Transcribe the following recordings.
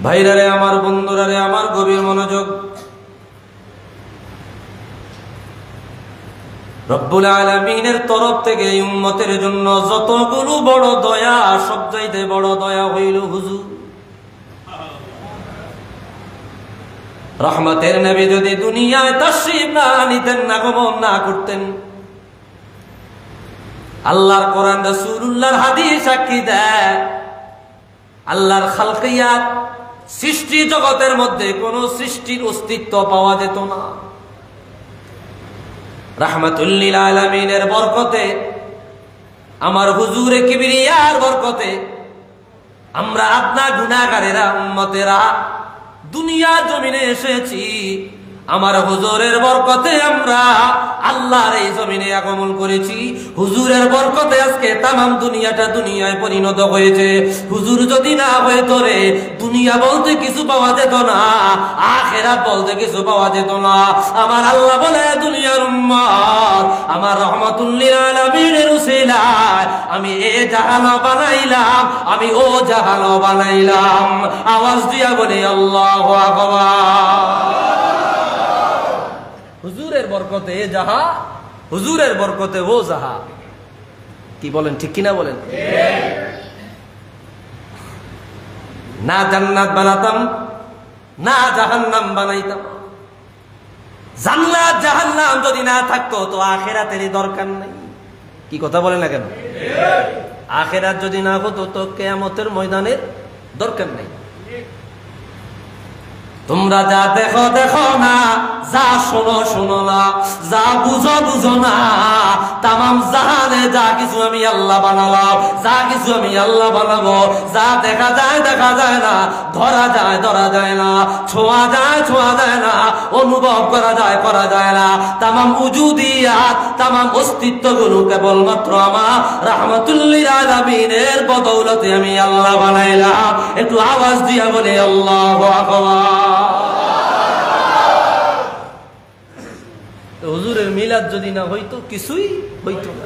ভাইরা রে আমার, বন্ধুরা রে আমার, গভীর মনোযোগ। রব্বুল আলামিনের তরফ থেকে এই উম্মতের জন্য যতগুলো বড় দয়া, সবচাইতে বড় দয়া হইল হুজুর। রহমতের নবী যদি দুনিয়ায় তাশরীফ না নিতেন, না আগমন না করতেন, আল্লাহর কোরআন, রাসূলুল্লাহর হাদিস সাক্ষী দেয়, আল্লাহর খালকিয়াত সৃষ্টি জগতের মধ্যে কোন সৃষ্টির অস্তিত্ব পাওয়া যেত না। রাহমাতুল লিল আলামিনের বরকতে, আমার হুজুরে কিবরিয়ার বরকতে আমরা আপনার গুনাহগারেরা, উম্মতেরা দুনিয়া জমিনে এসেছি। আমার হুজুরের বরকতে আমরা আল্লাহর এই জমিনে আগমন করেছি। হুজুরের বরকতে আজকে তামাম দুনিয়াটা দুনিয়ায় পরিণত হয়েছে। হুজুর যদি না হইতো রে, দুনিয়া বলতে কিছু পাওয়া যেত না, আখিরাত বলতে কিছু পাওয়া যেত না। আমার আল্লাহ বলে, দুনিয়ার উম্মত আমার রহমাতুল লিল আলামিনের উসিলায় আমি এ জাহান বানাইলাম, আমি ও জাহান বানাইলাম। আওয়াজ দিয়া বলে আল্লাহু আকবার। হুজুরের বরকতে এ যাহা, হুজুরের বরকতে ও যাহা। কি বলেন, ঠিক কিনা বলেন? না জান্নাত বানাতাম, না জাহান্নাম বানাইতাম। জান্নাত জাহান্নাম যদি না থাকতো তো আখিরাতের দরকার নাই। কি কথা বলেন না কেন? আখিরাত যদি না হতো তো কিয়ামতের ময়দানের দরকার নাই। তোমরা যা দেখো দেখো না, যা শোনো শোনো না, যা বুঝো বুঝো না, তামাম জাহানে যা কিছু আমি আল্লাহ বানালাম, যা কিছু আমি আল্লাহ বানাবো, যা দেখা যায় দেখা যায় না, ধরা যায় ধরা যায় না, ছোঁয়া যায় ছোঁয়া যায় না, অনুভব করা যায় না, তামাম উজুদিয়াত, তামাম অস্তিত্ব গুলো কেবলমাত্র আমার রাহমাতুল লিল আলামিনের বদৌলতে আমি আল্লাহ বানাইলাম। একটু আওয়াজ দিয়া বলে আল্লাহু আকবার। হুজুরের মিলাদ যদি না হইতো কিছুই হইতো না।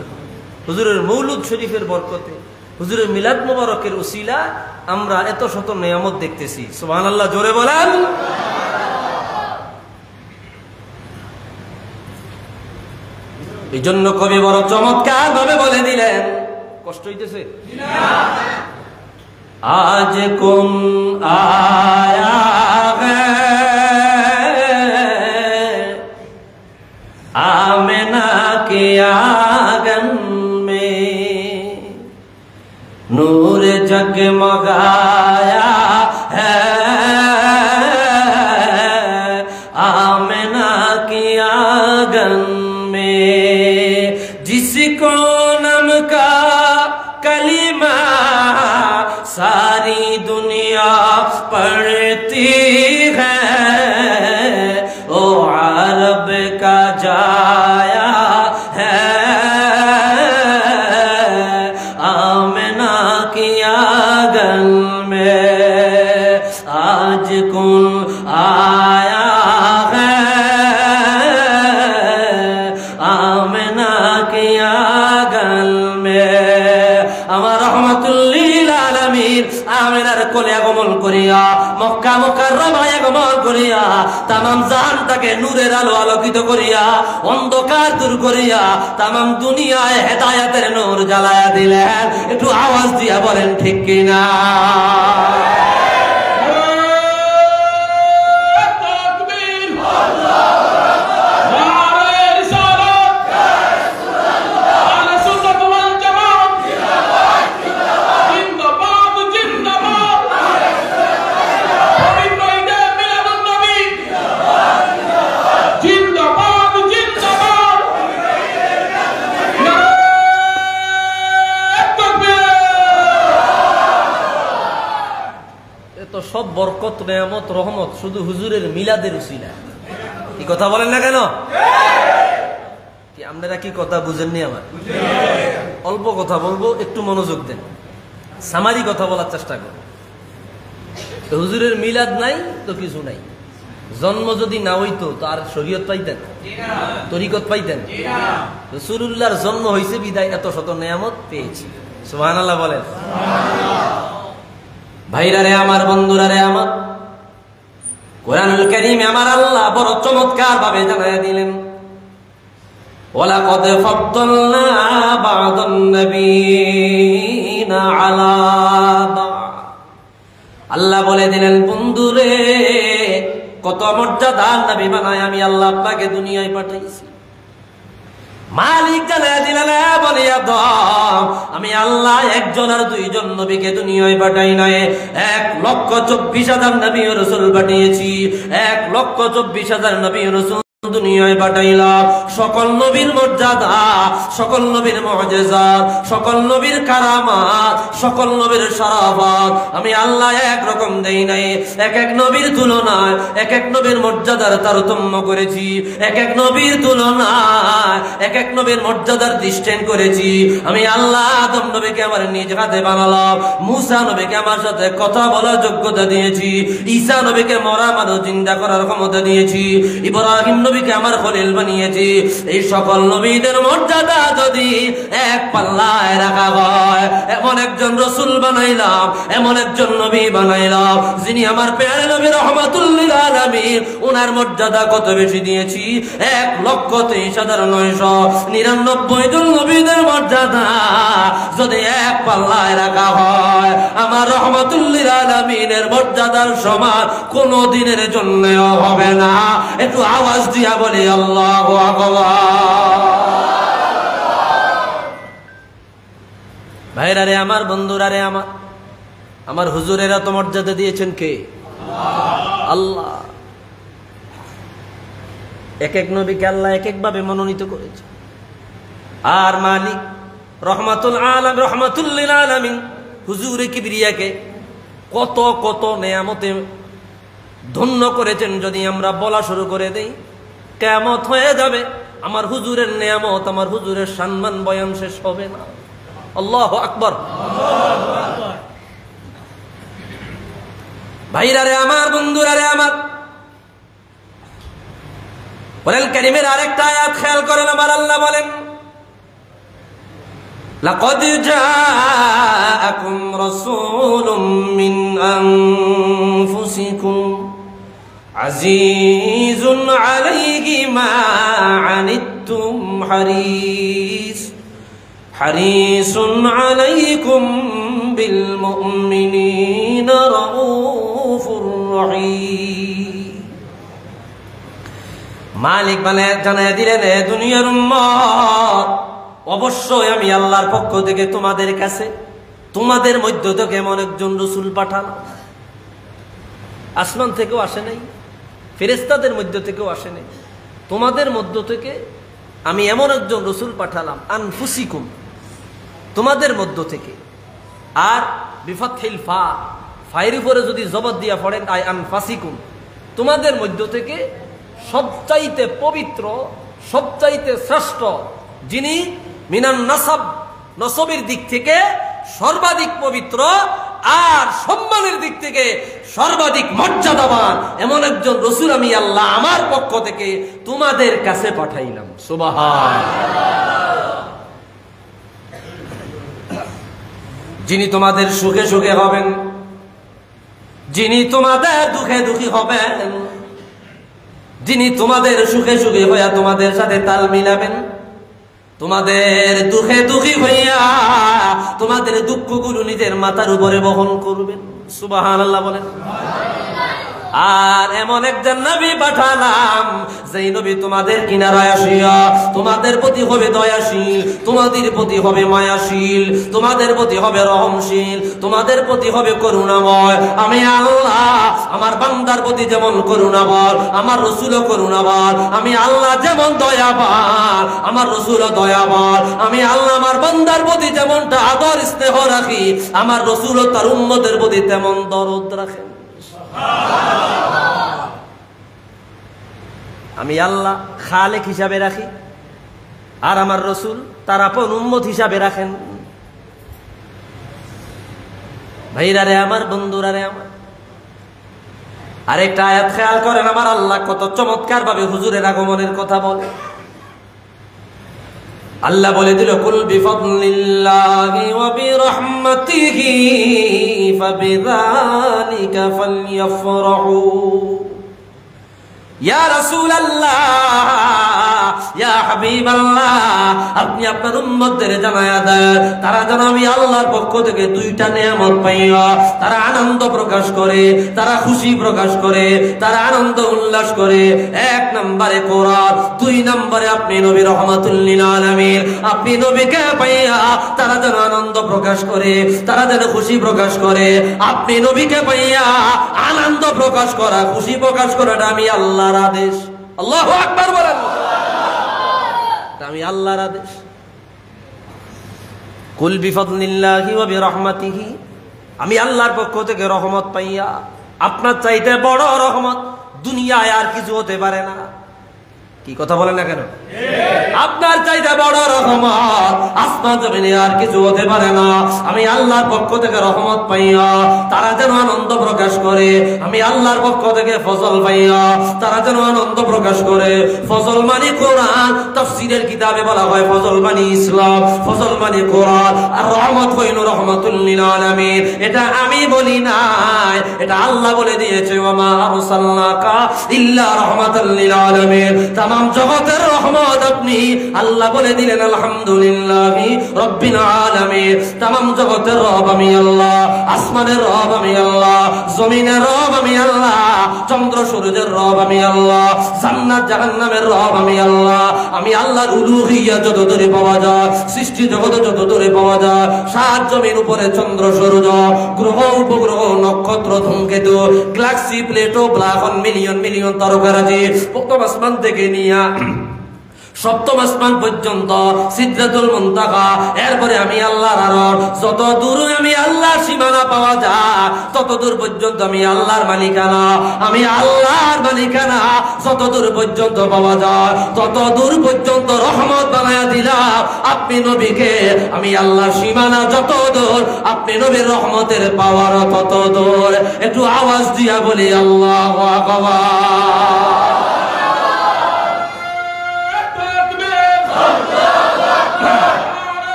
হুজুরের মৌলুদ শরীফের বরকতে, হুজুরের মিলাদ মুবারকের উসিলা আমরা এত শত নিয়ামত দেখতেছি। সুবহানাল্লাহ, জোরে বলেন। এই জন্য কবি বড় চমৎকার ভাবে বলে দিলেন, কষ্ট হইতেছে আজ কোন আয়া आमिना के आंगन में नूर जगमगाया है, आमिना के आंगन में जिसको नम का कलिमा सारी दुनिया पढ़ती है, ओ अरब का जाया है, आमिना की आंगन में आज कौन आया है, आमिना की आंगन में। আমার রহমাতুল লিল আলামিন আমিনার কোলে আগমন করিয়া, মক্কা মুকাররমায় আগমন করিয়া, তামাম জাহানটাকে নূরের আলো আলোকিত করিয়া, অন্ধকার দূর করিয়া তামাম দুনিয়ায় হেদায়েতের নূর জ্বালায়া দিলেন। একটু আওয়াজ দিয়া বলেন ঠিক কিনা? সব বরকত নেয়ামত রহমত শুধু হুজুরের মিলাদের উসিলা। কি কথা বলেন না কেন? কি আপনারা কি কথা বুঝেননি? আমার অল্প কথা বলবো, একটু মনোযোগ দেন, সামারি কথা বলার চেষ্টা করুন। হুজুরের মিলাদ নাই তো কিছু নাই। জন্ম যদি না হইতো তো আর শরীয়ত পাইতেন, তরিকত পাইতেন? রাসূলুল্লাহর জন্ম হয়েছে বিদায় এত শত নেয়ামত পেয়েছি। সুবহানাল্লাহ বলেন। ভাইরা রে আমার, বন্ধুরা রে আমার, কোরআনুল কারীমে আমার আল্লাহ বড় চমৎকার ভাবে জানায়া দিলেন, ওয়ালাকাদ ফাদ্দালনা বা'দান নাবিয়িনা আলা বা'দ। আল্লাহ বলে দিলেন, বন্ধুরে কত মর্যাদার নবী বানায় আমি আল্লাহ আপনাকে দুনিয়ায় পাঠাইছি। মালিক জানায়া দিলেন, বলে আমি আল্লাহ একজন আর দুইজন নবীকে দুনিয়ায় পাঠাই নাই, 1,24,000 নবী ও রাসূল পাঠিয়েছি। 1,24,000 নবী ও রাসূল দুনিয়ায় পাঠাইলাম। সকল নবীর মর্যাদা, সকল নবীর মুআজিজাত, সকল নবীর কারামাত, সকল নবীর শরাফত আমি আল্লাহ একরকম দেই নাই। এক এক নবীর তুলনায় এক এক নবীর মর্যাদার তারতম্য করেছি। এক এক নবীর তুলনায় এক এক নবীর মর্যাদার দৃষ্টান করেছি। আমি আল্লাহ আদম নবীকে আমার নিজ হাতে বানালাম, মূসা নবীকে আমার সাথে কথা বলার যোগ্যতা দিয়েছি, ঈসা নবীকে মরা মানুষ জিন্দা করার ক্ষমতা দিয়েছি, ইব্রাহিম নবীকে আমার খলিল বানিয়েছি। এই সকল নবীদের মর্যাদা যদি এক পাল্লায় রাখা হয়, এমন একজন রাসূল বানাইলাম, এমন একজন নবী বানাইলাম যিনি আমার প্যারে নবী রাহমাতুল লিল আলামিন। ওনার মর্যাদা কত বেশি দিয়েছি, 1,23,999 জন নবীদের মর্যাদা যদি এক পাল্লায় রাখা হয়, আমার রাহমাতুল লিল আলামিনের মর্যাদার সমান কোন দিনের জন্য হবে না। একটু আওয়াজ দিয়া বলি আল্লাহু আকবার। ভাইরা রে আমার, বন্ধুরা রে আমার, আমার হুজুরেরা তো মর্যাদা দিয়েছেন কে? আল্লাহ। এক এক নবীকে আল্লাহ এক এক ভাবে মনোনীত করেছে। আর মালিক রহমাতুল আলামিন, রহমাতুল লিল আলামিন হুজুরে কিবরিয়াকে কত কত নেয়ামতে ধন্য করেছেন। যদি আমরা বলা শুরু করে দেই, কিয়ামত হয়ে যাবে, আমার হুজুরের নেয়ামত, আমার হুজুরের সম্মান বয়ান শেষ হবে না। আল্লাহু আকবার। ভাইরা রে আমার, বন্ধুরা রে আমার, কোরআন কারীমের আরেকটা আয়াত খেয়াল করেন। আমার আল্লাহ বলেন, লাকাদ জাআকুম রাসূলুম মিন আনফুসিকুম আজিজুন আলাইহি মা আনিতুম হারিসুন আলাইকুম বিল মুমিনিনা রাউফুর রহিম। মালিক জানায়া দিলেন, দুনিয়ার উম্মত, অবশ্যই আমি আল্লাহর পক্ষ থেকে তোমাদের কাছে, তোমাদের মধ্য থেকে এমন একজন রাসূল পাঠালাম। আসমান থেকেও আসে নাই, ফেরেশতাদের মধ্য থেকেও আসে নাই, তোমাদের মধ্য থেকে আমি এমন একজন রাসূল পাঠালাম। আনফুসিকুম, তোমাদের মধ্য থেকে। আর বিফাতহিল ফা, ফায়ের উপরে যদি জবর দিয়া পড়েন, আই আনফাসিকুম, তোমাদের মধ্য থেকে সবচাইতে পবিত্র, সবচাইতে শ্রেষ্ঠ, যিনি মিনান নাসাব, নসবের দিক থেকে সর্বাধিক পবিত্র আর সম্মানের দিক থেকে সর্বাধিক মর্যাদাবান এমন একজন রাসূল আমি আল্লাহ আমার পক্ষ থেকে তোমাদের কাছে পাঠাইলাম। সুবহানাল্লাহ। যিনি তোমাদের সুখে সুখে হবেন, যিনি তোমাদের দুঃখে দুঃখী হবেন, যিনি তোমাদের সুখে সুখে হইয়া তোমাদের সাথে তাল মিলাবেন, তোমাদের দুঃখে দুঃখী হইয়া তোমাদের দুঃখগুলো নিজের মাথার উপরে বহন করবেন। সুবহানাল্লাহ বলেন। আর এমন একজন নবী পাঠালাম, যেই নবী তোমাদের কিনারায় আসিয়া তোমাদের প্রতি হবে দয়াশীল, তোমাদের প্রতি হবে মায়াশীল, তোমাদের প্রতি হবে রহমশীল, তোমাদের প্রতি হবে করুণাময়। আমি আল্লাহ আমার বান্দার প্রতি যেমন করুণাবল, আমার রাসূলও করুণাবল। আমি আল্লাহ যেমন দয়াবান, আমার রাসূলও দয়াবান। আমি আল্লাহ আমার বান্দার প্রতি যেমনটা আদর স্নেহ রাখি, আমার রাসূলও তার উম্মতের প্রতি তেমন দরদ রাখেন। আমি আল্লাহ খালেক হিসাবে রাখি, আর আমার রাসূল তার আপন উম্মত হিসাবে রাখেন। ভাইরা রে আমার, বন্ধুরা রে আমার, আরেকটা আয়াত খেয়াল করেন। আমার আল্লাহ কত চমৎকার ভাবে হুজুরের আগমনের কথা বলে। আল্লাহ বলে দিল, কুল বিফাদলিল্লাহি ওয়া বিরাহমাতিহি ফাবিযালিকা ফালইফরাহু। ইয়া রাসূলুল্লাহ, ইয়া হাবিবাল্লাহ, আপনি আপনার উম্মতদের জানায়া দেন তারা যেন আমি আল্লাহর পক্ষ থেকে দুইটা নিয়ামত পাইয়া তারা আনন্দ প্রকাশ করে, তারা খুশি প্রকাশ করে, তারা আনন্দ উল্লাস করে। এক নম্বরে কোরআন, দুই নম্বরে আপনি নবী রাহমাতুল লিল আলামিন। আপনি নবীকে পাইয়া তারা যেন আনন্দ প্রকাশ করে, তারা যেন খুশি প্রকাশ করে। আপনি নবীকে পাইয়া আনন্দ প্রকাশ করা, খুশি প্রকাশ করাটা আমি আল্লাহর আদেশ। আল্লাহু আকবার বলেন। আমি আল্লাহর আদেশ। কুল বিফাদলিল্লাহি ওয়া বিরহমাতিহি, আমি আল্লাহর পক্ষ থেকে রহমত পাইয়া, আপনার চাইতে বড় রহমত দুনিয়ায় আর কিছু হতে পারে না। কি কথা বলেন না কেন? আপনার চাইতে বড় রহমত আসমান জমিনে আর কিছু হতে পারে না। আমি আল্লাহর পক্ষ থেকে রহমত পাইয়া তারা যেন আনন্দ প্রকাশ করে, আমি আল্লাহর পক্ষ থেকে ফজল পাইয়া তারা যেন আনন্দ প্রকাশ করে। ফজল মানে কোরআন, তাফসীরের কিতাবে বলা হয় ফজল মানে ইসলাম, ফজল মানে কোরআন, আর রহমত হইল রহমাতুল লিল আলামিন। এটা আমি বলি নাই, এটা আল্লাহ বলে দিয়েছে, ওয়া মা আরসালনাকা ইল্লা রাহমাতাল লিল আলামিন। তামাম জগতের রহমত আপনি, আল্লাহ বলে দিলেন আলহামদুলিল্লাহি রাব্বিল আলামিন। তামাম জগতের রব আমি আল্লাহ, আসমানের রব আমি আল্লাহ, জমিনের রব আমি আল্লাহ, চন্দ্র সূর্যের রব আমি আল্লাহ, জান্নাত জাহান্নামের রব আমি আল্লাহ। আমি আল্লাহর উলুহিয়্যাত যত দূরে পাওয়া যায়, সৃষ্টি জগতে যত দূরে পাওয়া যায়, সাত জমির উপরে চন্দ্র সূর্য, গ্রহ উপগ্রহ, নক্ষত্র, ধূমকেতু, galaxy, Pluto, black hole, million million তারকারাজি, প্রথম আসমান থেকে নিয়া সপ্তম আসমান পর্যন্ত, সিদরাতুল মুনতাহা, এরপরে আমি আল্লাহর আরশ, যত দূর আমি আল্লাহর সীমানা পাওয়া যায় তত দূর পর্যন্ত আমি আল্লাহর মালিকানা, আমি আল্লাহর মালিকানা যত দূর পর্যন্ত পাওয়া যায় তত দূর পর্যন্ত রহমত বানায়া দিলাম আপনি নবীকে। আমি আল্লাহর সীমানা যত দূর, আপনি নবীর রহমতের পাওয়ার তত দূর। একটু আওয়াজ দিয়া বলি আল্লাহু আকবার।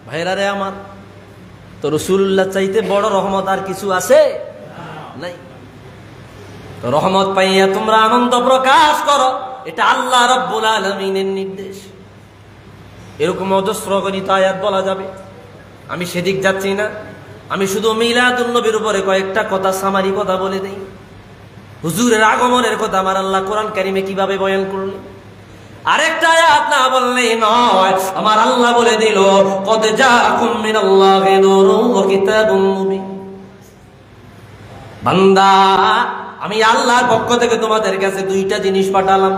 ভাইরারে আমার, তো রাসূলুল্লাহ চাইতে বড় রহমত আর কিছু আছে নাই। তো রহমত পাইয়া তোমরা আনন্দ প্রকাশ করো, এটা আল্লাহ রাব্বুল আলামিনের নির্দেশ। এরকম অজস্র গণিত আয়াত বলা যাবে, আমি সেদিক যাচ্ছি না। আমি শুধু মিলাদুন নবীর উপরে কয়েকটা কথা, সামারি কথা বলে দেই। হুজুরের আগমনের কথা আমার আল্লাহ কোরআন কারিমে কিভাবে বয়ান করলেন, আরেকটা আয়াত না বললেই নয়। আমার আল্লাহ বলে দিল, কদ জাআকুম মিনাল্লাহি নূরুন ওয়া কিতাবুম মুবিন। বান্দা, আমি আল্লাহর পক্ষ থেকে তোমাদের কাছে দুইটা জিনিস পাঠালাম।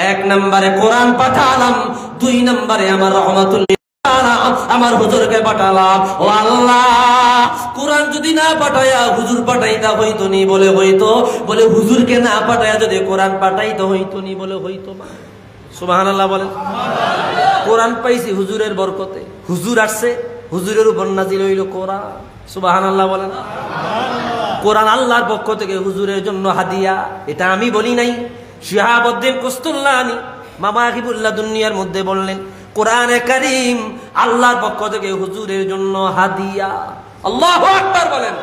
এক নম্বরে কোরআন পাঠালাম, দুই নম্বরে আমার রহমাতুল আমার হুজুরকে পাঠালাম। ও আল্লাহ, কোরআন যদি না পাঠায়া হুজুর পাঠাইতা হইতো নি বলে হইতো, বলে হুজুরকে না পাঠায়া যদি কোরআন পাঠাইতো হইতো নি বলে হইতো না। সুবহানাল্লাহ বলেন। কোরআন পাইছি হুজুরের বরকতে, হুজুর আসছে, হুজুরের উপর নাজিল হইল কোরআন। সুবহানাল্লাহ বলেন। কোরআন আল্লাহর পক্ষ থেকে হুজুরের জন্য হাদিয়া, এটা আমি বলি নাই। শিহাবুদ্দিন কুস্তুল্লানি মামা আকিবুল্লাহ দুনিয়ার মধ্যে বললেন, কোরআনে কারীম আল্লাহর পক্ষ থেকে হুজুরের জন্য হাদিয়া। আল্লাহু আকবার বলেন।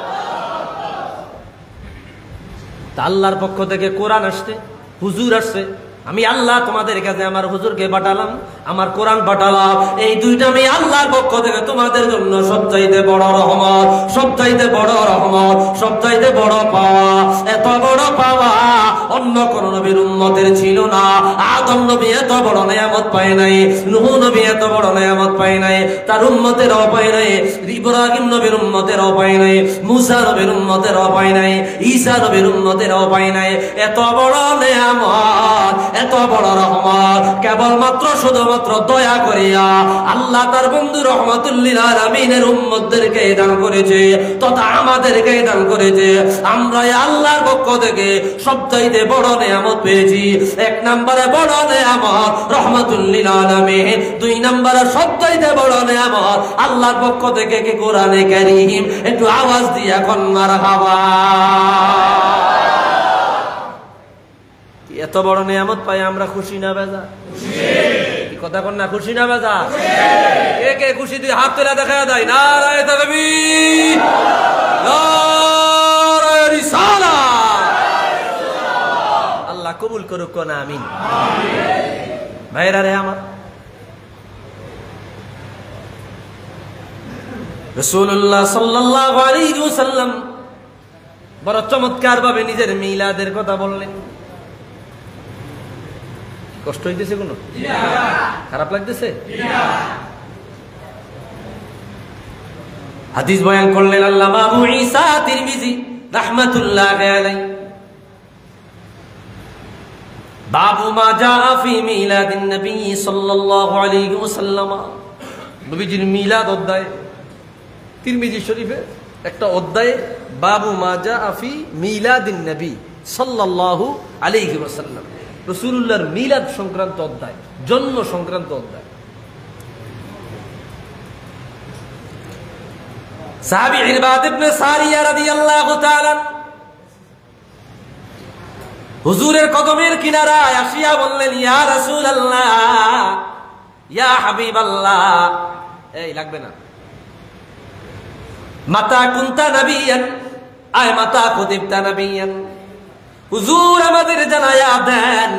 তা আল্লাহর পক্ষ থেকে কোরআন আসছে, হুজুর আসছে, আমি আল্লাহ তোমাদের কাছে আমার হুজুরকে পাঠালাম, আমার কোরআন পাঠালাম। এই দুইটা আমি আল্লাহর পক্ষ থেকে তোমাদের জন্য সবচাইতে বড় রহমত, সবচাইতে বড় রহমত, সবচাইতে বড় পাওয়া। এত বড় পাওয়া অন্য কোন নবীর উম্মতের ছিল না। আদম নবী এত বড় নিয়ামত পায় নাই, নূহ নবী এত বড় নিয়ামত পায় নাই, তার উম্মতেরও পায় নাই, ইব্রাহিম নবীর উম্মতেরও পায় নাই, মুসা নবীর উম্মতেরও পায় নাই, ঈসা নবীর উম্মতেরও পায় নাই। এত বড় নিয়ামত, এত বড় রহমত কেবলমাত্র শুধুমাত্র দয়া করিয়া আল্লাহ তার বন্ধু রহমাতুল লিল আলামিনের উম্মতদেরকে দান করেছে, তথা আমাদেরকে দান করেছে। আমরা আল্লাহর পক্ষ থেকে সবচাইতে বড় নিয়ামত পেয়েছি। এক নম্বরে বড় নিয়ামত রহমাতুল লিল আলামিন, দুই নম্বরে সবচাইতে বড় নিয়ামত আল্লাহর পক্ষ থেকে কি কোরআনে কারীম। একটু আওয়াজ দিয়ে এখন মারহাবা। এত বড় নিয়ামত পাই আমরা খুশি না বেজা? কি কথা কন না, খুশি না বেজা? কে কে খুশি তুই হাত তুলে দেখা দেয়। নারায়ে তাকবীর, নারায়ে রিসালাত। আল্লাহ কবুল করুক না, আমিন। ভাইরা রে আমার, রাসূলুল্লাহ সাল্লাল্লাহু আলাইহি ওয়াসাল্লাম বড় চমৎকার ভাবে নিজের মিলাদের কথা বললেন। কষ্ট হইতেছে কোনো? খারাপ লাগতেছে? হাদিস বয়ান করলেন আল্লামা আবু ঈসা তিরমিজি রাহমাতুল্লাহি আলাইহি, বাবু মা জাআ ফি মিলাদিন নবী সাল্লাল্লাহু আলাইহি ওয়াসাল্লাম। নবীজির মিলাদ অধ্যায় তিরমিজি শরীফে একটা অধ্যায়ে বাবু মা জাআ ফি মিলাদিন নবী সাল্লাল্লাহু আলাইহি ওয়াসাল্লাম, রাসূলুল্লাহর মিলাদ সংক্রান্ত অধ্যায়, জন্ম সংক্রান্ত অধ্যায়। সাহাবী ইরবাদ ইবনে সারিয়া রাদিয়াল্লাহু তাআলা হুজুরের কদমের কিনারায় আসিয়া বললেন, ইয়া রাসূলুল্লাহ, ইয়া হাবিবাল্লাহ। এই লাগবে না। মাতা কুনতা নবিয়ান, আয় মাতা কুতিবতা নবিয়ান। হুজুর আমাদের জানায়া দেন,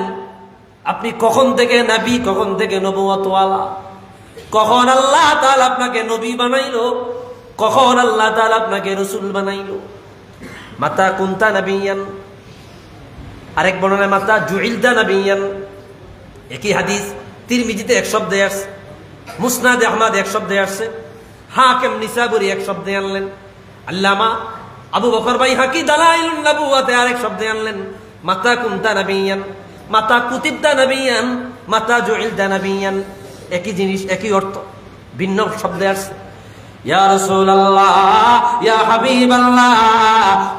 আপনি কখন থেকে নবী, কখন থেকে নবুয়তওয়ালা, কখন আল্লাহ তাআলা আপনাকে নবী বানাইলো, কখন আল্লাহ তাআলা আপনাকে রাসূল বানাইলো। মাতা কুনতা নবিয়ান, আরেক বর্ণনায় মাতা জুইলতা নবিয়ান। একই হাদিস তিরমিজিতে এক শব্দে আসছে, মুসনাদ আহমদ এক শব্দে আসছে, হাকিম নিসাবুরি এক শব্দে আনলেন, আল্লামা আবু বকর বাইহাকি দালাইলুন নবুওয়াতে আরেক শব্দে আনলেন। মাতা কুনতা নবিয়ান, মাতা কুতিবতা নবিয়ান, মাতা জুইলতা নবিয়ান, একই জিনিস, একই অর্থ, ভিন্ন শব্দে আসছে। ইয়া রাসূলুল্লাহ, ইয়া হাবিবাল্লাহ,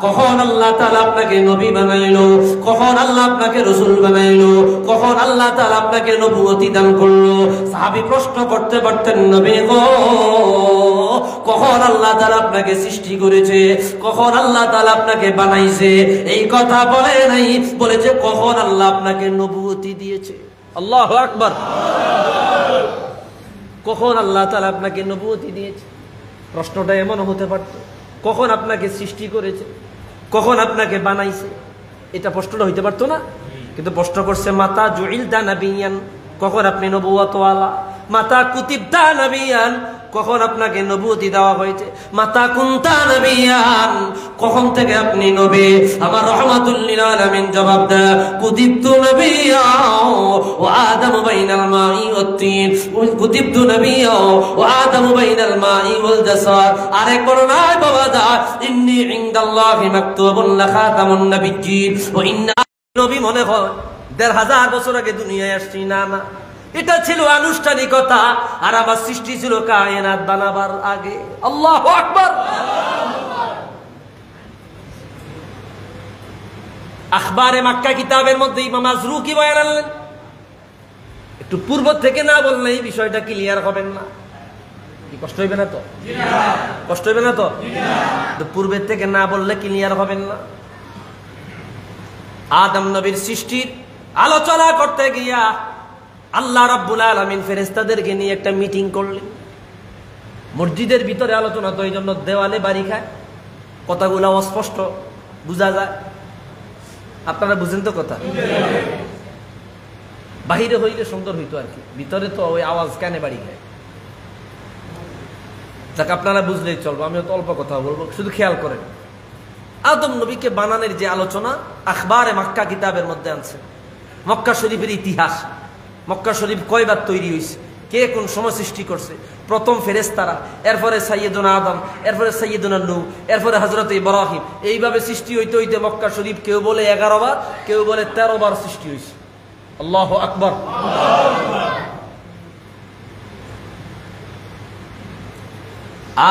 কখন আল্লাহ তাআলা আপনাকে নবী বানাইলো, কখন আল্লাহ আপনাকে রাসূল বানাইলো, কখন আল্লাহ তাআলা আপনাকে নবুয়তি দান করলো? সাহাবী প্রশ্ন করতে পারতেন, নবী গো, কখন আল্লাহ তাআলা আপনাকে সৃষ্টি করেছে, কখন আল্লাহ তাআলা আপনাকে বানাইছে? এই কথা বলে নাই, বলেছে কখন আল্লাহ আপনাকে নবুয়তি দিয়েছে। আল্লাহু আকবার। কখন আল্লাহ তাআলা আপনাকে নবুয়তি দিয়েছে? প্রশ্নটা এমন হতে পারত, কখন আপনাকে সৃষ্টি করেছে, কখন আপনাকে বানাইছে, এটা প্রশ্নটা হইতে পারতো না? কিন্তু প্রশ্ন করছে মাতা জুইলতা নবিয়ান, কখন আপনি নবুয়তওয়ালা, মাতা কুতিবতা নবিয়ান, কখন আপনাকে নবুয়তি দেওয়া হয়েছে, মাতা কুনতা নবিয়ান, কখন থেকে আপনি নবী? আমার রাহমাতুল লিল আলামিন জবাব দেয়, কুতিবতু নবিয়াও ওয়া আদামু বাইনাল মাই ওয়াত তিন, কুতিবতু নবিয়াও ওয়া আদামু বাইনাল মাই ওয়াল জাসাদ। আরেক বর্ণনায় বাবা দা, ইন্নী ইনদাল্লাহি মাকতুবুন লাখাতামুন নবিয়্যিন ওয়া ইন্না নবী মনে হয় ১৫০০ বছর আগে দুনিয়ায় আসছি। না না, এটা ছিল আনুষ্ঠানিকতা, আর আমার সৃষ্টি ছিল কায়নাত বানাবার আগে। আল্লাহু আকবার। আখবারে মক্কা কিতাবের মধ্যে ইমাম আজরুকি বয়ান আনলেন। একটু পূর্ব থেকে না বললে এই বিষয়টা ক্লিয়ার হবেন না। কি কষ্ট হইবে না তো? কষ্ট হইবে না তো? পূর্বের থেকে না বললে ক্লিয়ার হবেন না। আদম নবীর সৃষ্টির আলোচনা করতে গিয়া আল্লাহ রাব্বুল আলামিন ফেরেশতাদেরকে নিয়ে একটা মিটিং করলেন। মসজিদের ভিতরে আলোচনা তো, এই জন্য দেওয়ালে বাড়ি খায়, কথাগুলো অস্পষ্ট বোঝা যায়। আপনারা বুঝেন তো কথা? বাহিরে হইলে সুন্দর হইতো আর কি, ভিতরে তো ওই আওয়াজ কানে বাড়ি খায়। যাক, আপনারা বুঝলেই চলবো, আমি তো অল্প কথা বলবো, শুধু খেয়াল করেন। আদম নবীকে বানানোর যে আলোচনা আখবারে মক্কা কিতাবের মধ্যে আনছে। মক্কা শরীফের ইতিহাস, মক্কা শরীফ কয়বার তৈরি হয়েছে, কে কোন সময় সৃষ্টি করছে, প্রথম ফেরেশতারা, এরপরে সাইয়্যিদুনা আদম, এরপরে সাইয়্যিদুনা নূহ, এরপরে হযরত ইব্রাহিম, এইভাবে সৃষ্টি হইতে হইতে মক্কা শরীফ কেউ বলে 11 বার, কেউ বলে 13 বার সৃষ্টি হয়েছে। আল্লাহু আকবার।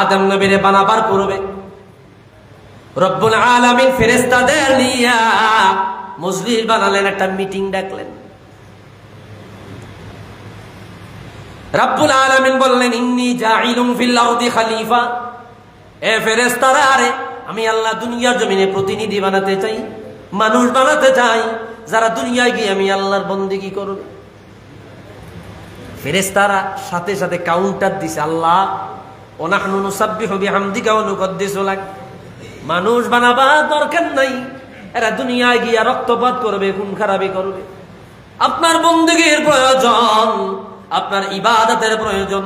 আদম নবীরে বানাবার পূর্বে রব্বুল আলামিন ফেরেশতাদের নিয়া মজলিস বানালেন, একটা মিটিং ডাকলেন। রব্বুল আলামিন বললেন, ইন্নী জাইলুম ফিল আরদি খলিফা। এ ফেরেশতারা, আরে আমি আল্লাহ দুনিয়ার জমিনে প্রতিনিধি বানাতে চাই, মানুষ বানাতে চাই। যারা দুনিয়ায় গিয়ে আমি আল্লাহর বন্দেগী করবে। ফেরেশতারা সাথে সাথে কাউন্টার দিছে, আল্লাহ ওনাহনু নুসাব্বিহু বিহামদিকা ওয়া নুকদ্দিসু লাক। মানুষ বানাবা দরকার নাই, এরা দুনিয়ায় গিয়া রক্তপাত করবে, খুন খারাপি করবে। আপনার বন্দেগীর প্রয়োজন, আপনার ইবাদতের প্রয়োজন,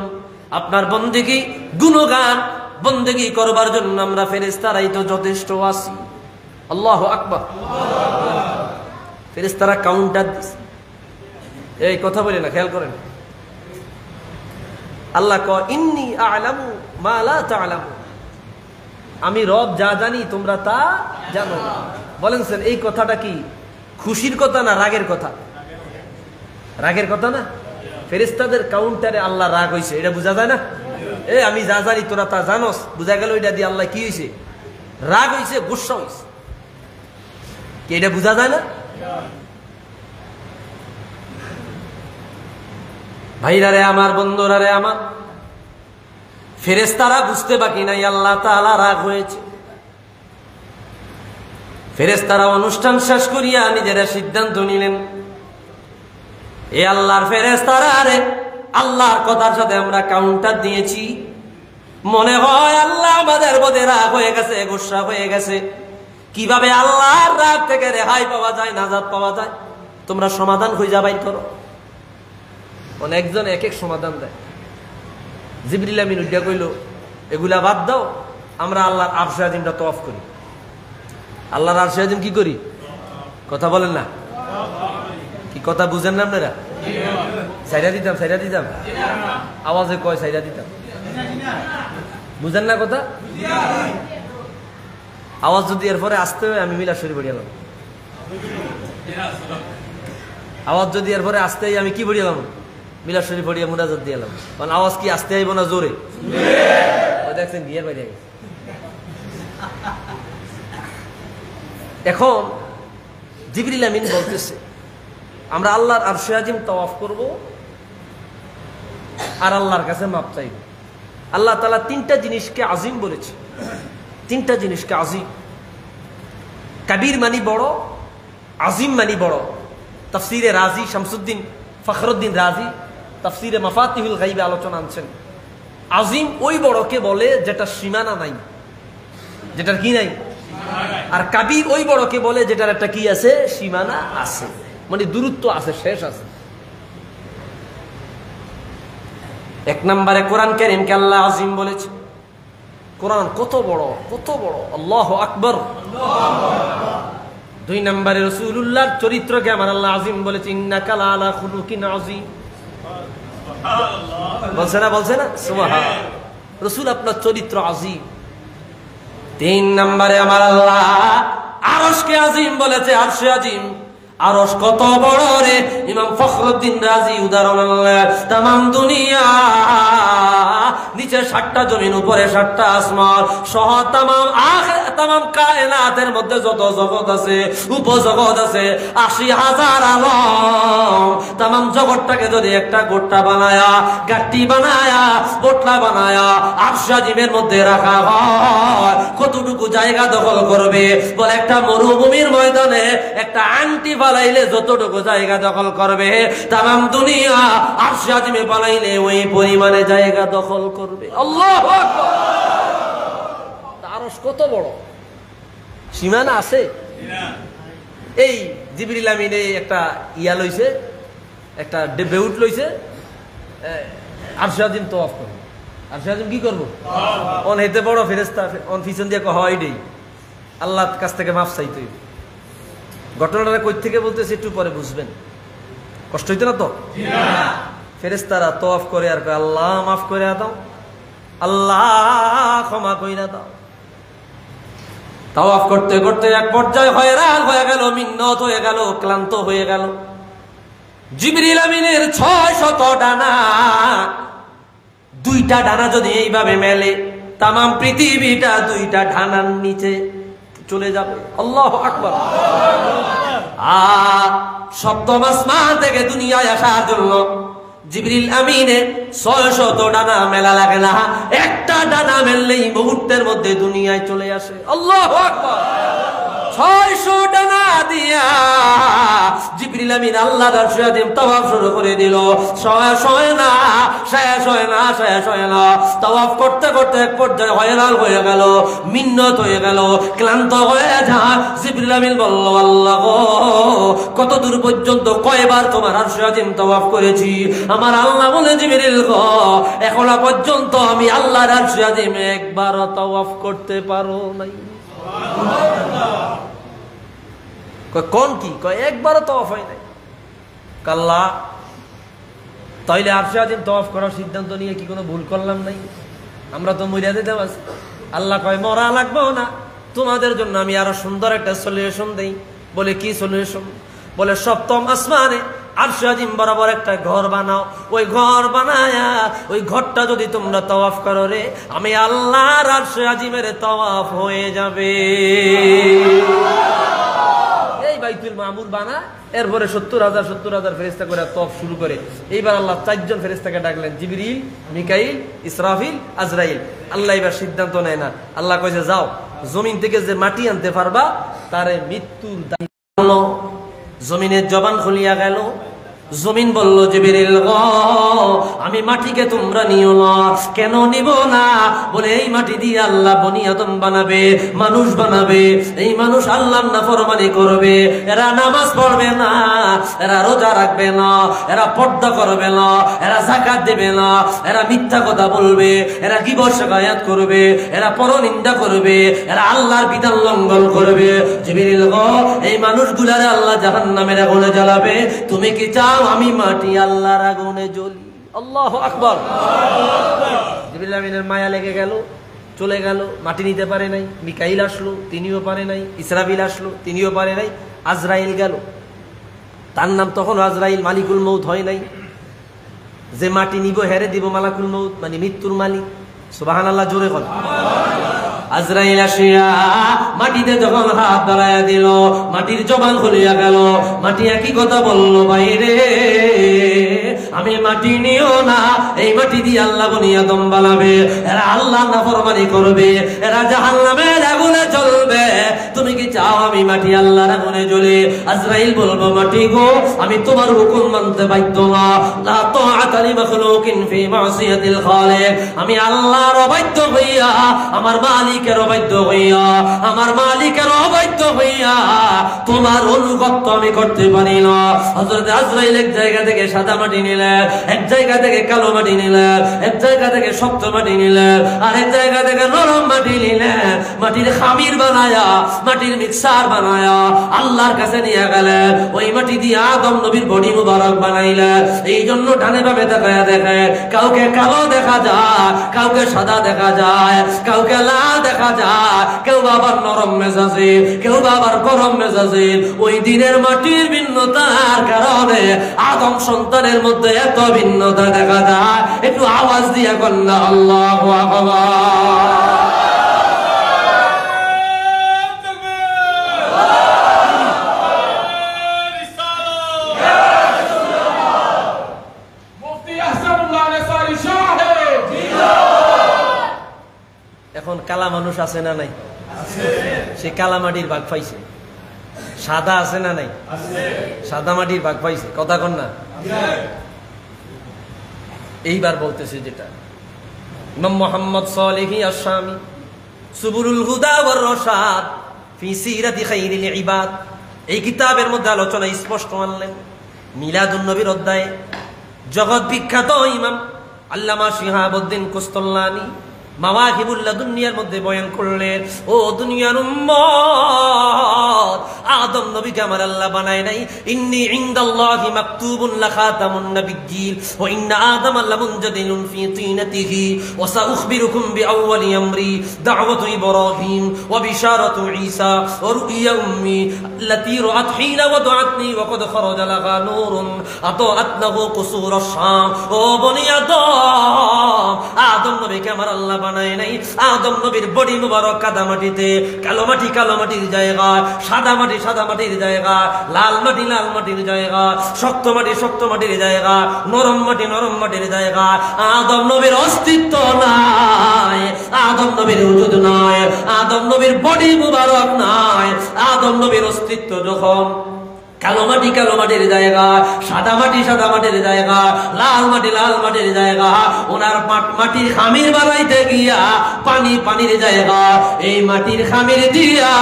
আপনার বন্দেগী গুণগান বন্দেগী করবার জন্য আমরা ফেরেশতারাই তো যথেষ্ট আছি। আল্লাহু আকবার। ফেরেশতারা কাউন্টার দিছে। এই কথা বলে না, খেয়াল করেন। আল্লাহ কয় ইন্নী আ'লামু মা লা তা'লামু, আমি রব যা জানি তোমরা তা জানো না। বলেন স্যার, এই কথাটা কি খুশির কথা না রাগের কথা? রাগের কথা না? ফেরেশতাদের কাউন্টারে আল্লাহ রাগ হইছে, এটা বোঝা যায় না? আমি যা জানি তোরা তা জানোস, বোঝা গেল এটা দিয়ে আল্লাহ কি হইছে? রাগ হইছে, গুসা হইছে। কি এটা বোঝা যায় না? ভাইরা রে আমার, বন্ধুরা রে আমার, ফেরেশতারা বুঝতে বাকি নাই আল্লাহ তাআলা রাগ হয়েছে। ফেরেশতারা অনুষ্ঠান শেষ করিয়া নিজেরা সিদ্ধান্ত নিলেন, এ আল্লাহর ফেরেশতারা রে, আল্লাহর কথার সাথে আমরা কাউন্টার দিয়েছি, মনে হয় আল্লাহ আমাদের মধ্যে রাগ হয়ে গেছে, গুসা হয়ে গেছে। কিভাবে আল্লাহর রাগ থেকে রেহাই পাওয়া যায়, নাজাত পাওয়া যায়, তোমরা সমাধান খুঁজে বাইর করো। অনেকজন এক এক সমাধান দেয়। জিবরিল আমিন উঠা কইল, এগুলা বাদ দাও, আমরা আল্লাহর আরশে আজিমটা তওয়াফ করি। আল্লাহর আরশে আজিম কি করি? কথা বলেন না, কি কথা বুঝেন না আপনারা? সাইরা দিতাম, সাইরা দিতাম, আওয়াজে কয় সাইরা দিতাম, বুঝেন না কথা? আওয়াজ যদি এরপরে আসতে হয় আমি মিলাদ শরীফ পড়ে গেলাম। আওয়াজ যদি এরপরে আসতে হয় আমি কি পড়ে গেলাম? মিলাদ শরীফ পড়িয়া মুনাজাত দিয়ে এলাম। কারণ আওয়াজ কি আসতে আইব না জোরে? দেখছেন বিয়ের বাইরে গেছে। এখন জিবরিল আমিন বলতেছে আমরা আল্লাহর আরশে আজিম তাওয়াফ করব আর আল্লাহর কাছে মাপ চাইব। আল্লাহ তাআলা তিনটা জিনিসকে আজিম বলেছে, তিনটা জিনিসকে আজিম। কাবীর মানি বড়, আজিম মানি বড়। তাফসীরে রাজি শামসুদ্দিন ফখরুদ্দিন রাজি তাফসীরে মাফাতিহুল গায়বে আলোচনা আনছেন। আজিম ওই বড়কে বলে যেটা সীমানা নাই, যেটার কি নাই। আর কাবীর ওই বড়কে বলে যেটার একটা কি আছে, সীমানা আছে, মানে দূরত্ব আছে, শেষ আছে। এক নম্বরে কোরআন কারীমকে আল্লাহ আজিম বলেছে। কোরআন কত বড়, কত বড়, আল্লাহু আকবার। দুই নম্বরে রাসূলুল্লাহর চরিত্রকে আমার আল্লাহ আজিম বলেছে, ইন্নাকা লাআলা খুলুকিন আযীম। বলছে না, বলছে না? সুবহান। রাসূল আপনার চরিত্র আজিম। তিন নম্বরে আমার আল্লাহ আরশকে আজিম বলেছে, আরশে আজিম। আরশ কত বড় রে, ইমাম ফখরুদ্দিন রাজি উদাহরণ আল্লাহ, তামাম দুনিয়া নিচে 7টা জমিন, উপরে 7টা আসমান সহ তামাম কায়নাতের মধ্যে যত জগৎ আছে, উপজগৎ আছে, 80,000 আলম, তামাম জগৎটাকে যদি একটা গোট্টা বানায়া, গাট্টি বানায়া, বোটলা বানায়া আরশে আজিমের মধ্যে রাখা হয়, কতটুকু জায়গা দখল করবে? বলে একটা মরুভূমির ময়দানে একটা আংটি বানাইলে যতটুকু জায়গা দখল করবে, তামাম দুনিয়া আরশে আজিমে বানাইলে ওই পরিমাণে জায়গা দখল করবে। আল্লাহু আকবার। আরশ কত বড়, সীমানা আছে? এই জিবরিল আমিন একটা ইয়া লইছে, একটা বেউট লইছে, আরশে আজিম তওয়াফ করবে। আরশে আজিম কি করবো? অন হেতে বড় ফেরেশতা, অন পিছন দিয়ে হয় দেই আল্লাহর কাছ থেকে মাফ চাইতে। ঘটনাটা কই থেকে বলতেছি একটু পরে বুঝবেন, কষ্ট হইতো না তো? ফেরেশতারা তওয়াফ করে আর কয়, আল্লাহ মাফ করে দাও, আল্লাহ ক্ষমা কইরা দাও। তাওয়াফ করতে করতে এক পর্যায়ে হয়রান হয়ে গেল, মিন্নত হয়ে গেল, ক্লান্ত হয়ে গেল। জিবরিল আমিনের 600 ডানা, 2টা ডানা যদি এইভাবে মেলে, তামাম পৃথিবীটা 2টা ডানার নিচে চলে যাবে। আল্লাহু আকবার। আর সপ্তম আসমান থেকে দুনিয়ায় আসার জন্য জিবরিল আমিনের 600 ডানা মেলা লাগে না, একটা ডানা মেললেই মুহূর্তের মধ্যে দুনিয়ায় চলে আসে। আল্লাহু আকবার। 600 ডানা দিয়া জিবরিল আমিন আল্লাহর আরশে আজিম তাওয়াফ শুরু করে দিল। শেষ হয় না। তাওয়াফ করতে করতে এক পর্যায়ে হয়রান হয়ে গেল, মিন্নত হয়ে গেল, ক্লান্ত হয়ে যায়। জিবরিল আমিন বলল, আল্লাহ গো, কত দূর পর্যন্ত, কয়বার তোমার আরশে আজিম তাওয়াফ করেছি? আমার আল্লাহ বলে, জিবরিল গো, এখনো পর্যন্ত আমি আল্লাহর আরশে আজিম একবারও তাওয়াফ করতে পারো নাই। কোন কি কয়, একবারও তাওয়াফ হয় নাই। কাল্লা, তাইলে আরশে আজিম তাওয়াফ করার সিদ্ধান্ত নিয়ে কি কোনো ভুল করলাম নাই? আমরা তো মরিয়া দিতাম। আল্লাহ কয়, মরা লাগবো না, তোমাদের জন্য আমি আরো সুন্দর একটা সলিউশন দেই। বলে, কি সলিউশন? বলে, সপ্তম আসমানে আরশে আজিম বরাবর একটা ঘর বানাও। ওই ঘর বানায়া ওই ঘরটা যদি তোমরা তাওয়াফ করো রে, আমি আল্লাহর আরশে আজিমের তাওয়াফ হয়ে যাবে। এই বাইতুল মামুর বানা, এরপরে 70,000 ফেরেশতা করে তাওয়াফ শুরু করে। এইবার আল্লাহ 4 জন ফেরেশতাকে ডাকলেন, জিবরিল, মিকাইল, ইসরাফিল, আজরাইল। আল্লাহ এবার সিদ্ধান্ত নেয় না। আল্লাহ কইছে, যাও, জমিন থেকে যে মাটি আনতে পারবা তারে মৃত্যুর দান। জমিনের জবান খুলিয়া গেল। জমিন বলল, জিবরিল গো, আমি মাটিকে তোমরা নিও না। কেন নিব না? বলে, এই মাটি দিয়ে আল্লাহ বনি আদম বানাবে, মানুষ বানাবে। এই মানুষ আল্লাহর নাফরমানি করবে, এরা নামাজ পড়বে না, এরা রোজা রাখবে না, এরা পর্দা করবে না, এরা যাকাত দেবে না, এরা মিথ্যা কথা বলবে, এরা গীবত শিকায়াত করবে, এরা পরনিন্দা করবে, এরা আল্লাহর বিধান লঙ্ঘন করবে। জিবরিল গো, এই মানুষগুলারে আল্লাহ জাহান্নামের আগুনে জ্বালাবে। তুমি কি চাও আমি মাটি আল্লাহর আগুনে জ্বলি? আল্লাহু আকবার। জিবরিল আমিনের মায়া লেগে গেল, চলে গেল। মাটি নিতে পারে নাই। মিকাইল আসলো, তিনিও পারে নাই। ইসরাফিল আসলো, তিনিও পারে নাই। আজরাইল গেল। তার নাম তখন আজরাইল, মালিকুল মউত হয় নাই। যে মাটি নিব হেরে দিব মালাকুল মউত, মানে মৃত্যুর মালিক। সুবহানাল্লাহ, জোরে বল। আজরাইল আসিয়া মাটিতে যখন হাত বাড়াইয়া দিল, মাটির জবান খুলিয়া গেল। মাটি একই কথা বলল, বাইরে আমি মাটি নিও না, এই মাটি দিয়ে আল্লাহ বনি আদম বানাবে। এরা আল্লাহ নাফরমানি করবে, এরা জাহান্নামের আগুনে জ্বলবে। তুমি কি চাও আমি মাটি আল্লাহর আগুনে জ্বলি? আজরাইল বলবো, মাটি গো, আমি তোমার হুকুম মানতে বাধ্য না। লা তাআতা লিমাখলুকিন ফি মাসিয়াতিল খালিক। আমি আল্লাহর অবাধ্য হইয়া, আমার মালিকের অবাধ্য হইয়া, আমার মালিকের অবাধ্য হইয়া তোমার অনুগত্য আমি করতে পারি না। হযরত আজরাইল এক জায়গা থেকে সাদা মাটি নিলেন, এক জায়গা থেকে কালো মাটি নিলেন, এক জায়গা থেকে শক্ত মাটি নিলেন, আর এক জায়গা থেকে নরম মাটি নিলেন। মাটির খামির বানায়া, মাটির মিক্সার বানায়া আল্লাহর কাছে নিয়ে গেলেন। ওই মাটি দিয়ে আদম নবীর বডি মুবারক বানাইলেন। এই জন্য ডানে বামে তাকায়া দেখে, কাউকে কালো দেখা যায়, কাউকে সাদা দেখা যায়, কাউকে লাল দেখা যায়, কেউ আবার নরম মেজাজে, কেউ আবার গরম মেজাজে। ওই দিনের মাটির ভিন্নতার কারণে আদম সন্তানের মধ্যে এত ভিন্নতা দেখা যায়। একটু আওয়াজ দিয়া কন্যা আল্লাহু আকবার। এখন কালা মানুষ আছে না নাই? সে কালা মাটির ভাগ পাইছে। সাদা আছে না নাই? সাদা মাটির ভাগ পাইছে। কথা কন না। এইবার বলতেছে যেটা ইমাম মুহাম্মদ সালেহী আশ-শামী সুবুলুল হুদা ওয়ার রশাদ ফি সিরাতি খায়রিল ইবাদ, এই কিতাবের মধ্যে আলোচনা স্পষ্ট আনলেন। মিলাদুন নবীর অধ্যায়ে জগৎ বিখ্যাত ইমাম আল্লামা শিহাবুদ্দিন কুস্তালানী মাওয়াহিবুল লাদুনিয়ার মধ্যে বয়ান করলেন, ও দুনিয়ার উম্মত, আদম নবীকে আমার আল্লাহ বানায় নাই। ইন্নী ইনদাল্লাহি মাকতুবুন লাখাতামুন নাবিয়্যিন ওয়া ইন্না আদামা লামুনজাদিলুন ফি তিনাতিহি ওয়া সাউখবিরুকুম বিআউওয়ালি আমরি দাওয়াতু ইব্রাহিম ওয়া বিশারাতু ঈসা ওয়া রুইয়া উম্মি আল্লাতী রাআত হিনা ওয়াদাআতনি ওয়া কদ খারাজা লাহা নূরুন আতাআতনাহু কুসুরাশ শাম। ও বনি আদম, আদম নবীকে আমার আল্লাহ বানায় নাই। আদম নবীর বডি মুবারক কাদা মাটিতে, কালো মাটি কালো মাটির জায়গা, সাদা মাটি সাদা মাটির জায়গা, লাল মাটি লাল মাটির জায়গা, শক্ত মাটি শক্ত মাটির জায়গা, নরম মাটি নরম মাটির জায়গা। আদম নবীর অস্তিত্ব নাই, আদম নবীর ওজুদ নাই, আদম নবীর বডি মুবারক নাই। আদম নবীর অস্তিত্ব যখন কালো মাটির জায়গা, সাদা মাটির জায়গা, লাল মাটির জায়গা, ওনার মাটির খামির বানাইতে গিয়া পানির জায়গা। এই মাটির খামির দিয়া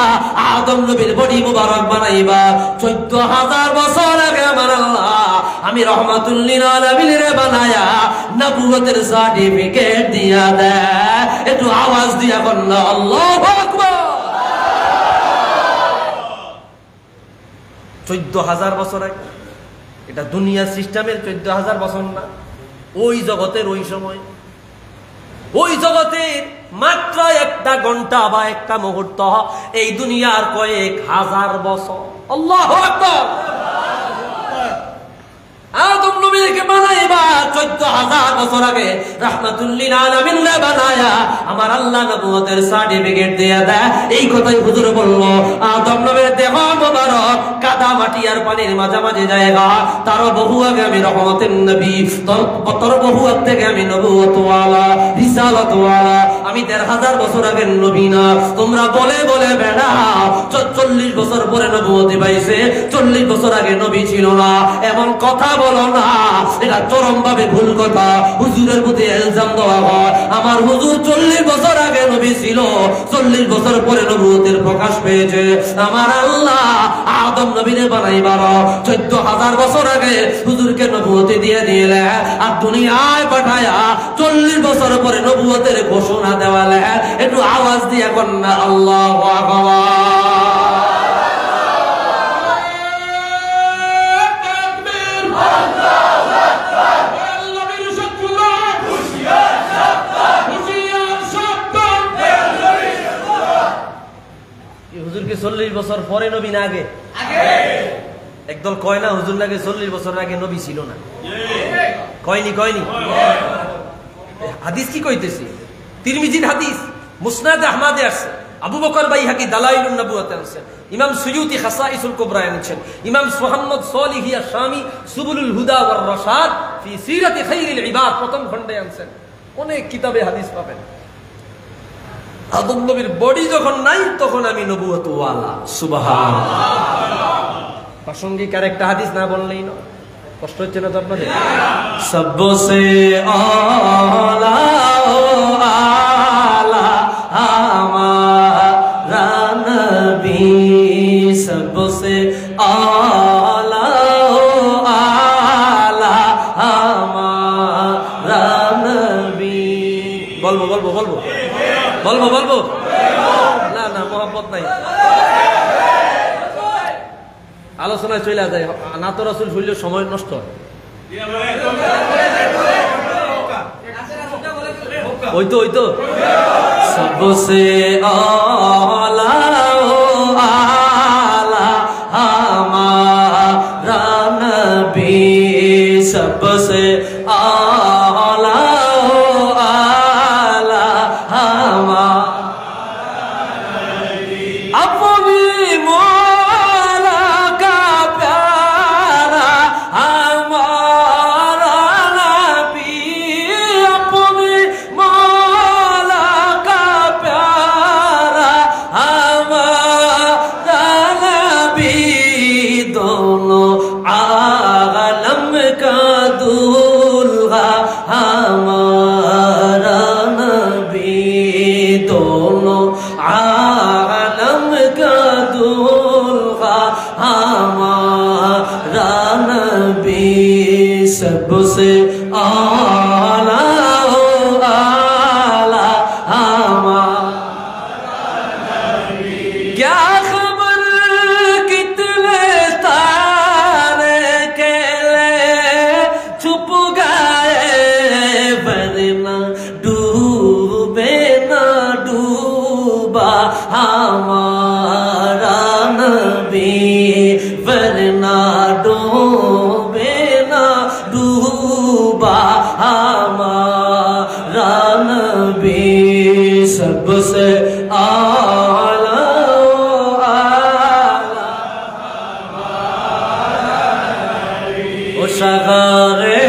আদম নবীর বডি মুবারক বানাইবা 14,000 বছর আগে আমার আল্লাহ আমি রহমাতুল লিল আলামিন রে বানায়া নবুয়তের সার্টিফিকেট দিয়া দেয়। একটু আওয়াজ দিয়া বলনা আল্লাহু আকবার। 14,000 বছর আগে, এটা দুনিয়া সিস্টেমের 14,000 বছর না, ওই জগতের ওই সময়, ওই জগতের মাত্র একটা ঘন্টা বা একটা মুহূর্ত এই দুনিয়ার কয়েক হাজার বছর। আল্লাহু আকবার। আদম নবীকে বানাইবা 14,000 বছর আগে রাহমাতুল লিল আলামিন রে বানায়া আমার আল্লাহ নবুয়তের সার্টিফিকেট দিয়া দেয়। এই কথাই হুজুর বলল। আদম নবীর দেহ মোবারক কাদা মাটি আর পানির মাঝামাঝি জায়গা, তার বহু আগে আমি রহমতের নবী, তোর বহু আগ থেকে আমি নবুয়তওয়ালা রিসালাতওয়ালা, আমি 1,500 বছর আগের নবী না। তোমরা বলে বলে বেড়া 40 বছর পরে নবুয়তি পাইছে, 40 বছর আগে নবী ছিল না, এমন কথা বলো না, এটা চরম ভাবে ভুল কথা। হুজুরের প্রতি ইলজাম দেওয়া হয় আমার হুজুর 40 বছর আগে নবী ছিল, 40 বছর পরে নবুয়তের প্রকাশ পেয়েছে। আমার আল্লাহ আদম নবীরে বানাইবার 14,000 বছর আগে হুজুরকে নবুয়তি দিয়ে দিলে, আর দুনিয়ায় পাঠায়া 40 বছর পরে নবুয়তের ঘোষণা দেওয়ালে। একটু আওয়াজ দিয়ে কন্যা আল্লাহু আকবার। হুজুরকে 40 বছর পরে নবী না আগে? একদল কয় না হুজুর নাকি 40 বছর আগে নবী ছিল না। কয়নি হাদিস কি কইতেছি? তিরমিজির হাদিস, মুসনাদ আহমদে আছে, আবু বকর বাইহাকি দালাইলুন নবুওয়াতে আছে, ইমাম সুয়ুতি খাসাইসুল কুবরা এনেছেন, ইমাম মুহাম্মদ সলিহ শামি সুবুলুল হুদা ওয়ার রাশাদ ফি সিরাতি খাইরিল ইবাদ প্রথম খণ্ডে আনছেন। অনেক কিতাবে হাদিস পাবেন। আদম নবীর বডি যখন নাই তখন আমি নবুয়তওয়ালা। সুবহানাল্লাহ। প্রাসঙ্গিক আর একটা হাদিস না বললেই না, কষ্ট হচ্ছে না তো আপনাদের? সবসে আলা আলা আমারা নবী, সবসে আলা আলা আমারা নবী। বলবো না মোহাম্মত নাই, আলোচনায় চলে যায় না তো। রাসূল শুনলে সময় নষ্ট হয়। ওই তো সবসে আলা আলা আমারা নবী, সবসে আলা আলা अपनी मौला का प्यारा हमारा नबी, अपनी मौला का प्यारा हमारा नबी, दोनों आलम का दूल्हा हमारा नबी, दोनों आलम का दूल्हा हमारा नबी, सबसे आला आला हमारा नबी। क्या खबर कितने तारे केले छुप गए, वरना डूबे ना डूबा हमारा नबी, वरना डूबे ना डूबा हमारा नबी, सबसे आला आला हमारा नबी। ओ शगारे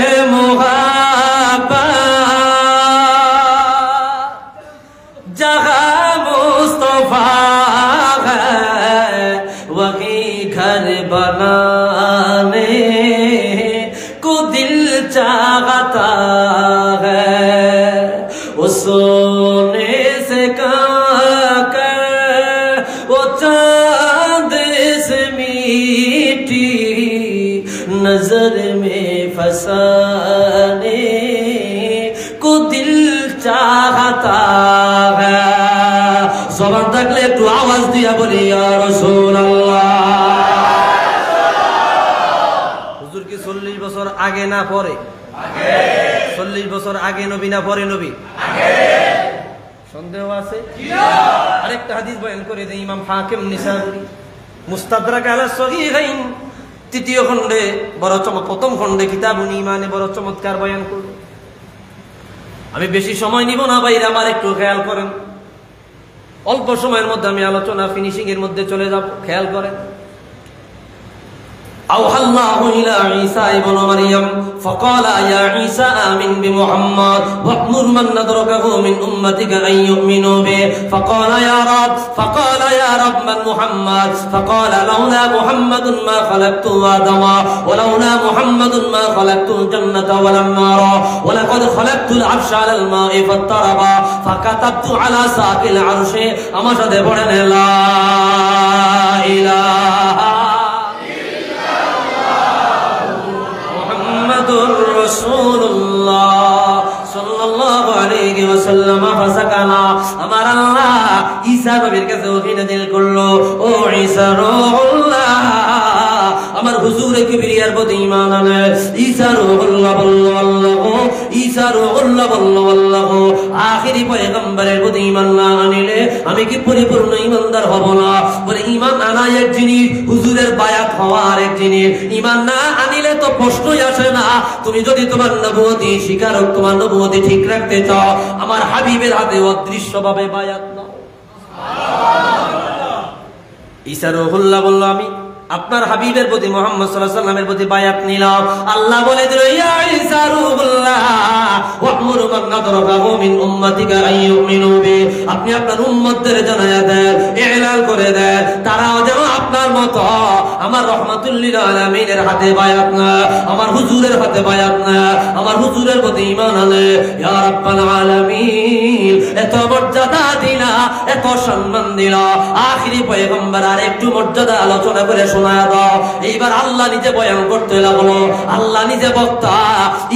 जहाँ मुस्तफा है वही घर बना चाहता है वो सोने से कर वो चांद से मीठी नजर में फसाने को दिल चाहता है। জবান থাকলে একটু আওয়াজ দিয়া বলি ইয়া রাসূলুল্লাহ। হুজুর কি 40 বছর আগে না পরে? আগে। 40 বছর আগে নবী না পরে নবী? আগে। সন্দেহ আছে? না। আরেকটা হাদিস বয়ান করে দেই ইমাম হাকিম নিসাবুরি মুস্তাদরাক আলা সহিহাইন তৃতীয় খণ্ডে প্রথম খণ্ডে কিতাবুল ঈমানে বড় চমৎকার বয়ান করল। আমি বেশি সময় নিব না ভাইরা, আমার একটু খেয়াল করেন। অল্প সময়ের মধ্যে আমি আলোচনা ফিনিশিং এর মধ্যে চলে যাব, খেয়াল করেন। আওহাল্লাহু ইলা ঈসা ইবনে মারইয়াম ফাকালা ইয়া ঈসা আমিন বিমুহাম্মাদ ওয়া'মুর মান নাদরাকাহু মিন উম্মাতিকা আন ইউমিনু বি ফাকালা ইয়া রাব মান মুহাম্মাদ ফাকালা লাউলা মুহাম্মাদুন মা খালাকতু আদামা ওয়া লাউলা মুহাম্মাদুন মা খালাকতুল জান্নাতা ওয়াল নারা ওয়া লাকাদ খালাকতুল আরশা আলাল মা'i ফাতারাবা ফাকাতাবতু আলা সাকিল আরশি। আমার সাথে পড়েন লা ইলাহা রাসূলুল্লাহ সাল্লাল্লাহু আলাইহি ওয়াসাল্লাম ফাসাকানা। আমার আল্লাহ ঈসা নবীর কাছে ওহী নাযিল করলো, ও ঈসা রূহুল্লাহ, আমার হুজুরে কিবরিয়ার প্রতি ঈমান আনে। ঈসা রূহুল্লাহ বলল আল্লাহু, ঈসা রূহুল্লাহ বলল আল্লাহু। আখেরি পয়গম্বরের প্রতি ঈমান না আনিলে আমি কি পরিপূর্ণ ঈমানদার হব না? বলে ঈমান আনা এক জিনিস, হুজুরের বায়াত হওয়া আরেক জিনিস। ঈমান না আনিলে তো প্রশ্নই আসে না। তুমি যদি তোমার নবুয়তি স্বীকারক, তোমার নবুয়তি ঠিক রাখতে চাও, আমার হাবিবের হাতে অদৃশ্যভাবে বায়াত নাও। ঈসা রূহুল্লাহ বলল আমি আপনার হাবিবের প্রতি মুহাম্মদ সাল্লাল্লাহু আলাইহি ওয়াসাল্লামের প্রতি বায়াত নিলাম। আল্লাহ বলে দিল ইয়া ঈসা রূহুল্লাহ ওয়া'মুর মান নাদরাকাহু মিন উম্মাতিকা আন ইউমিনু বি। আপনি আপনার উম্মতদের জানায়া দেন, ইলান করে দেন, তারাও যেন আপনার মতো আমার রাহমাতুল লিল আলামিনের হাতে বায়াত না, আমার হুজুরের হাতে বায়াত না, আমার হুজুরের প্রতি ঈমান আনে। ইয়া রাব্বাল আলামিন, এত মর্যাদা দিলা, এত সম্মান দিলা, আখিরি পয়গম্বর আর একটু মর্যাদা আলোচনা করে শোনায়া দাও। এইবার আল্লাহ নিজে বয়ান করতে লাগলো, আল্লাহ নিজে বক্তা,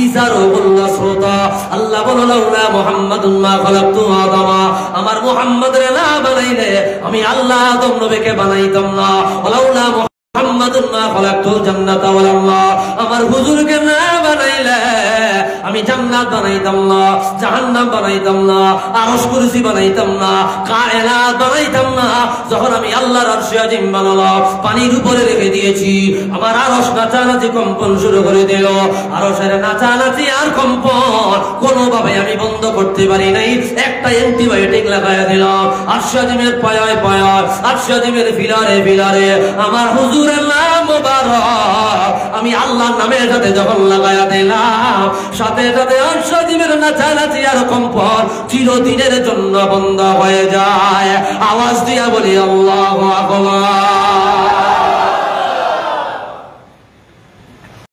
ঈসা রূহুল্লাহ শ্রোতা। আল্লাহ বলল লাউলা মুহাম্মাদুন মা খালাকতু আদামা, আমার মুহাম্মদের না বানাইলে আমি আল্লাহ আদম নবীকে বানাইতাম না। লাউলা মুহাম্মাদুন মা খালাকতুল জান্নাতা ওয়াল নার, আমার হুজুরকে না বানাইলে আমি জান্নাত বানাইতাম না, জাহান্নাম বানাইতাম না, আরশ কুরসি বানাইতাম না, কায়নাত বানাইতাম না। যখন আমি আল্লাহর আরশে আজিম বানালাম, পানির উপরে রেখে দিয়েছি, আমার আরশ নাচানাচি কম্পন শুরু করে দিল। আরশের নাচানাচি আর কম্পন কোনোভাবে আমি বন্ধ করতে পারি নাই। একটা অ্যান্টিবায়োটিক লাগায়া দিলাম আরশে আজিমের পায়ায় পায়ায়, আরশে আজিমের ফিলারে ফিলারে আমার হুজুরের নাম মুবারক আমি আল্লাহর নামের সাথে যখন লাগায়া দিলাম, সাথে সাথে আরশে আজিমের নাচানাচি আর কম্পন চিরদিনের জন্য বন্ধ হয়ে যায়। আওয়াজ দিয়া বলি আল্লাহু আকবার।